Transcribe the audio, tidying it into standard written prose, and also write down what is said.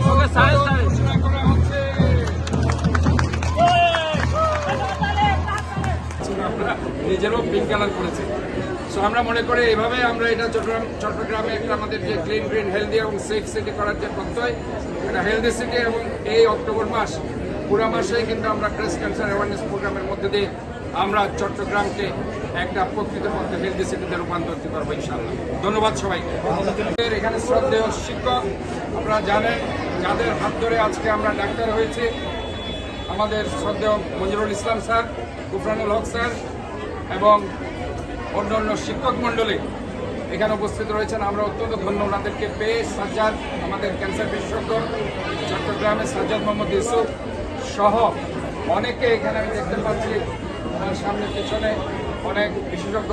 ঘোষণা করা হচ্ছে। আমরা নিজেরও পিঙ্ক কালার করেছি। সো আমরা মনে করি এইভাবে আমরা এটা চট্টগ্রামে একটা আমাদের যে ক্লিন গ্রিন হেলদি এবং সেফ সিটি করার যে প্রত্যয়, এটা হেলদি সিটি, এবং এই অক্টোবর মাস পুরো মাসেই কিন্তু আমরা ব্রেস্ট ক্যান্সার অ্যাওয়ারনেস প্রোগ্রামের মধ্যে দিয়ে আমরা চট্টগ্রামকে একটা প্রকৃতপক্ষে হেলদি সিটিতে রূপান্তরিত করবো ইনশাআল্লাহ। ধন্যবাদ সবাইকে। এখানে শ্রদ্ধেয় শিক্ষক, আপনারা জানেন যাদের হাত ধরে আজকে আমরা ডাক্তার হয়েছি, আমাদের শ্রদ্ধেয় মঞ্জুরুল ইসলাম স্যার, গুফরানুল হক স্যার এবং অন্যান্য শিক্ষক মণ্ডলী এখানে উপস্থিত রয়েছেন। আমরা অত্যন্ত ধন্য ওনাদেরকে পেয়ে। সাজ্জাদ, আমাদের ক্যান্সার বিশেষজ্ঞ চট্টগ্রামে সাজ্জাদ মোহাম্মদ ইউসুফ সহ অনেকে এখানে আমি দেখতে পাচ্ছি, সামনে পিছনে অনেক বিশেষজ্ঞ।